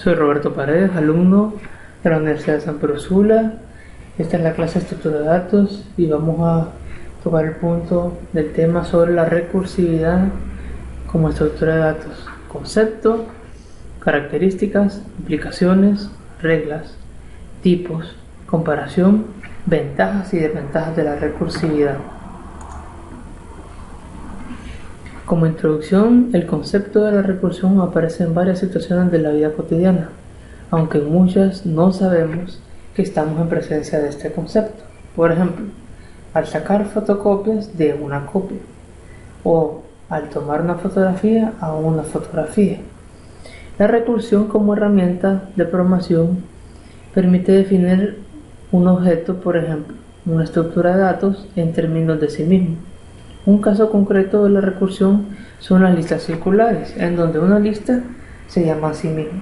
Soy Roberto Paredes, alumno de la Universidad de San Pedro Sula. Esta es la clase de estructura de datos y vamos a tocar el punto del tema sobre la recursividad como estructura de datos. Concepto, características, implicaciones, reglas, tipos, comparación, ventajas y desventajas de la recursividad. Como introducción, el concepto de la recursión aparece en varias situaciones de la vida cotidiana, aunque en muchas no sabemos que estamos en presencia de este concepto. Por ejemplo, al sacar fotocopias de una copia o al tomar una fotografía a una fotografía. La recursión como herramienta de programación permite definir un objeto, por ejemplo, una estructura de datos en términos de sí mismo. Un caso concreto de la recursión son las listas circulares, en donde una lista se llama a sí misma.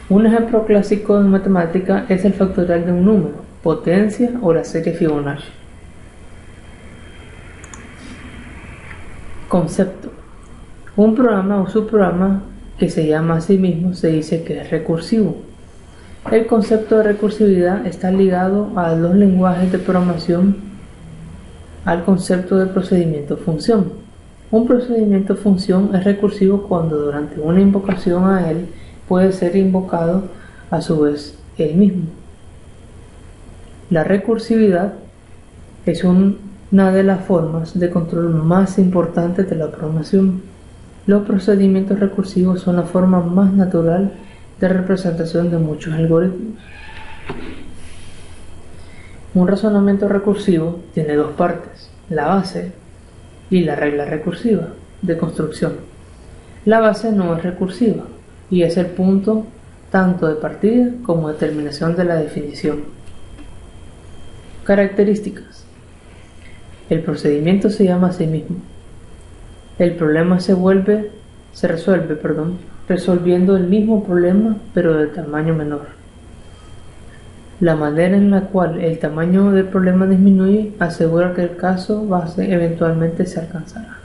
Un ejemplo clásico de matemática es el factorial de un número, potencia o la serie Fibonacci. Concepto. Un programa o subprograma que se llama a sí mismo se dice que es recursivo. El concepto de recursividad está ligado a los lenguajes de programación al concepto de procedimiento-función. Un procedimiento-función es recursivo cuando durante una invocación a él puede ser invocado a su vez él mismo. La recursividad es una de las formas de control más importantes de la programación. Los procedimientos recursivos son la forma más natural de representación de muchos algoritmos. Un razonamiento recursivo tiene dos partes, la base y la regla recursiva de construcción. La base no es recursiva y es el punto tanto de partida como de terminación de la definición. Características. El procedimiento se llama a sí mismo. El problema se resuelve resolviendo el mismo problema pero de tamaño menor. La manera en la cual el tamaño del problema disminuye asegura que el caso base eventualmente se alcanzará.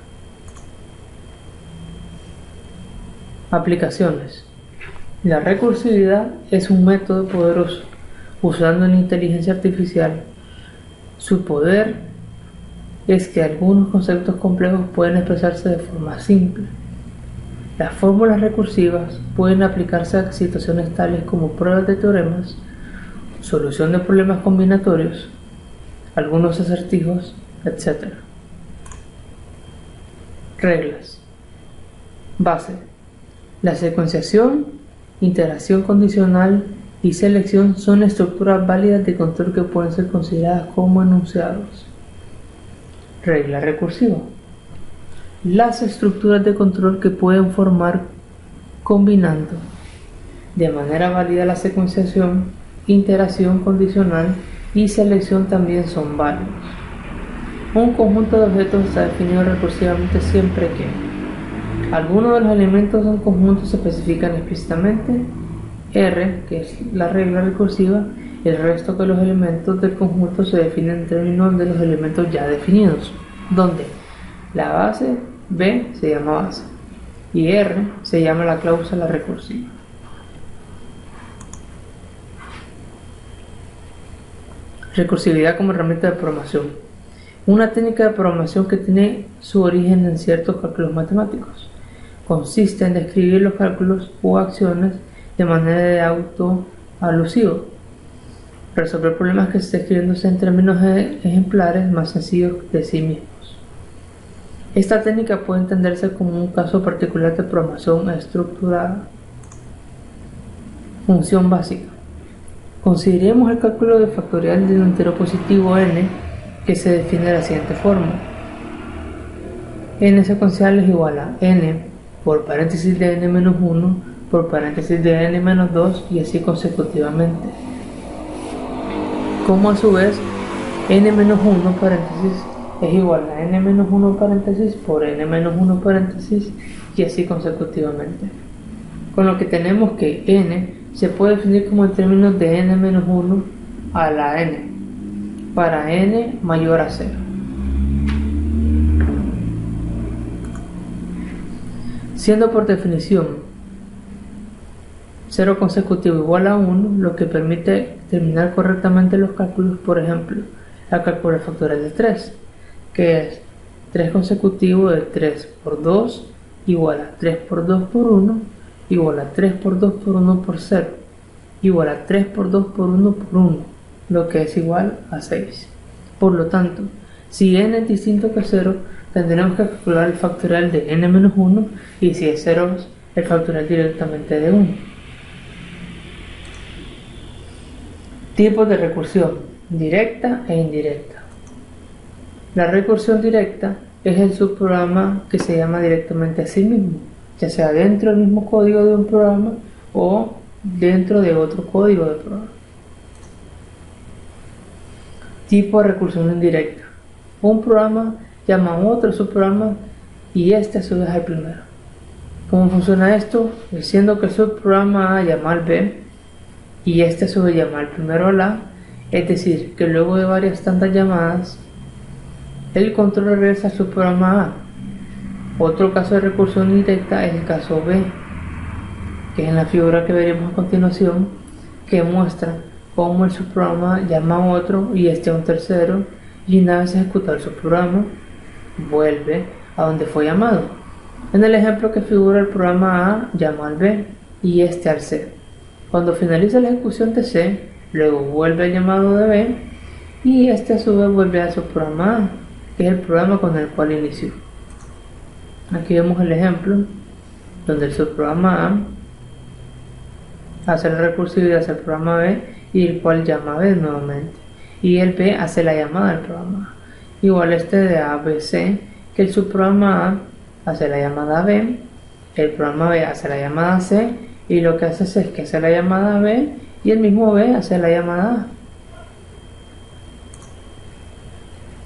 Aplicaciones. La recursividad es un método poderoso usando la inteligencia artificial. Su poder es que algunos conceptos complejos pueden expresarse de forma simple. Las fórmulas recursivas pueden aplicarse a situaciones tales como pruebas de teoremas, solución de problemas combinatorios, algunos acertijos, etc. Reglas. Base. La secuenciación, iteración condicional y selección son estructuras válidas de control que pueden ser consideradas como enunciados. Regla recursiva. Las estructuras de control que pueden formar combinando de manera válida la secuenciación, iteración condicional y selección también son válidos. Un conjunto de objetos está definido recursivamente siempre que algunos de los elementos de un conjunto se especifican explícitamente, R, que es la regla recursiva, el resto de los elementos del conjunto se definen en términos de los elementos ya definidos, donde la base B se llama base y R se llama la cláusula recursiva. Recursividad como herramienta de programación. Una técnica de programación que tiene su origen en ciertos cálculos matemáticos. Consiste en describir los cálculos o acciones de manera de auto-alusivo. Resolver problemas que se estén escribiéndose en términos ejemplares más sencillos de sí mismos. Esta técnica puede entenderse como un caso particular de programación estructurada. Función básica. Consideremos el cálculo de factorial de un entero positivo n que se define de la siguiente forma. N secuencial es igual a n por paréntesis de n menos 1 por paréntesis de n menos 2 y así consecutivamente. Como a su vez n menos 1 paréntesis es igual a n menos 1 paréntesis por n menos 1 paréntesis y así consecutivamente. Con lo que tenemos que n se puede definir como en términos de n-1 a la n, para n mayor a 0. Siendo por definición 0 consecutivo igual a 1, lo que permite terminar correctamente los cálculos. Por ejemplo, la calcular factorial de 3, que es 3 consecutivo de 3 por 2 igual a 3 por 2 por 1 igual a 3 por 2 por 1 por 0 igual a 3 por 2 por 1 por 1, lo que es igual a 6. Por lo tanto, si n es distinto que 0, tendremos que calcular el factorial de n-1, y si es 0, el factorial directamente de 1. Tipos de recursión: directa e indirecta. La recursión directa es el subprograma que se llama directamente a sí mismo, ya sea dentro del mismo código de un programa o dentro de otro código de programa. Tipo de recursión indirecta: un programa llama a otro subprograma y este a su vez al primero. ¿Cómo funciona esto? Diciendo que el subprograma A llama al B y este a su vez llama al primero al A, es decir, que luego de varias tantas llamadas, el control regresa al subprograma A. Otro caso de recursión indirecta es el caso B, que es en la figura que veremos a continuación, que muestra cómo el subprograma llama a otro y este a un tercero, y una vez ejecutado el subprograma, vuelve a donde fue llamado. En el ejemplo que figura, el programa A llama al B y este al C. Cuando finaliza la ejecución de C, luego vuelve al llamado de B y este a su vez vuelve al subprograma A, que es el programa con el cual inició. Aquí vemos el ejemplo donde el subprograma A hace la recursividad hacia el programa B y el cual llama a B nuevamente, y el B hace la llamada al programa A. Igual este de A, B, C, que el subprograma A hace la llamada a B, el programa B hace la llamada a C, y lo que hace C es que hace la llamada a B y el mismo B hace la llamada a.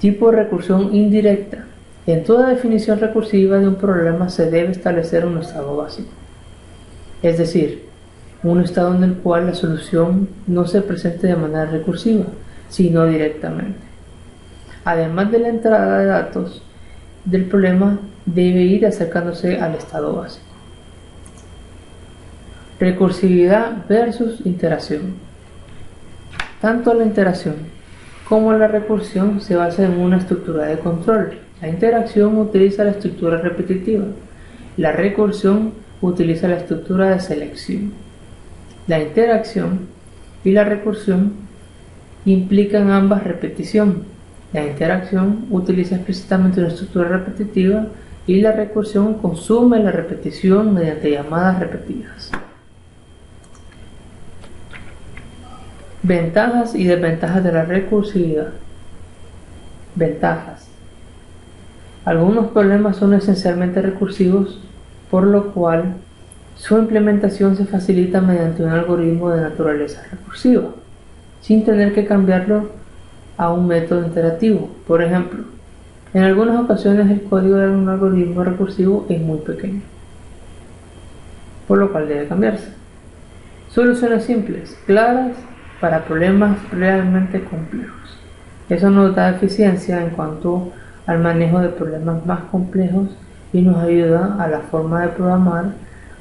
Tipo de recursión indirecta: en toda definición recursiva de un problema se debe establecer un estado básico, es decir, un estado en el cual la solución no se presente de manera recursiva, sino directamente. Además de la entrada de datos del problema, debe ir acercándose al estado básico. Recursividad versus interacción. Tanto la interacción como la recursión se basan en una estructura de control. La interacción utiliza la estructura repetitiva. La recursión utiliza la estructura de selección. La interacción y la recursión implican ambas repetición. La interacción utiliza explícitamente una estructura repetitiva y la recursión consume la repetición mediante llamadas repetidas. Ventajas y desventajas de la recursividad. Ventajas: algunos problemas son esencialmente recursivos, por lo cual su implementación se facilita mediante un algoritmo de naturaleza recursiva, sin tener que cambiarlo a un método iterativo. Por ejemplo, en algunas ocasiones el código de un algoritmo recursivo es muy pequeño, por lo cual debe cambiarse. Soluciones simples, claras, para problemas realmente complejos. Eso nos da eficiencia en cuanto al manejo de problemas más complejos y nos ayuda a la forma de programar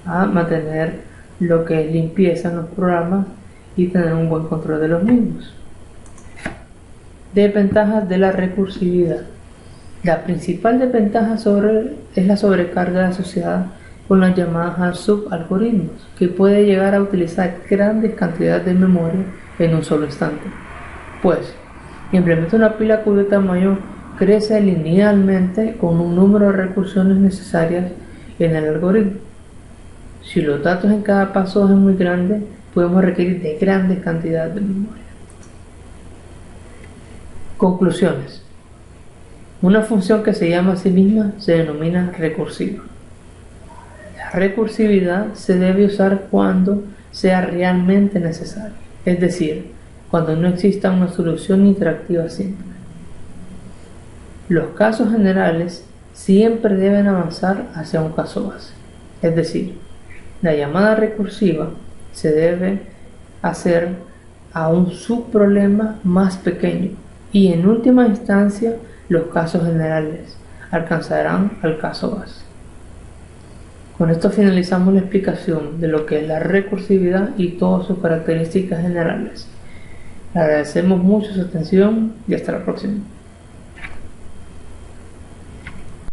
a mantener lo que es limpieza en los programas y tener un buen control de los mismos. Desventajas de la recursividad. La principal desventaja es la sobrecarga asociada con las llamadas a subalgoritmos, que puede llegar a utilizar grandes cantidades de memoria en un solo instante. Pues, implementa una pila cuyo tamaño crece linealmente con un número de recursiones necesarias en el algoritmo. Si los datos en cada paso es muy grande, podemos requerir de grandes cantidades de memoria. Conclusiones. Una función que se llama a sí misma se denomina recursiva. La recursividad se debe usar cuando sea realmente necesario, es decir, cuando no exista una solución interactiva simple. Los casos generales siempre deben avanzar hacia un caso base, es decir, la llamada recursiva se debe hacer a un subproblema más pequeño y en última instancia los casos generales alcanzarán al caso base. Con esto finalizamos la explicación de lo que es la recursividad y todas sus características generales. Le agradecemos mucho su atención y hasta la próxima.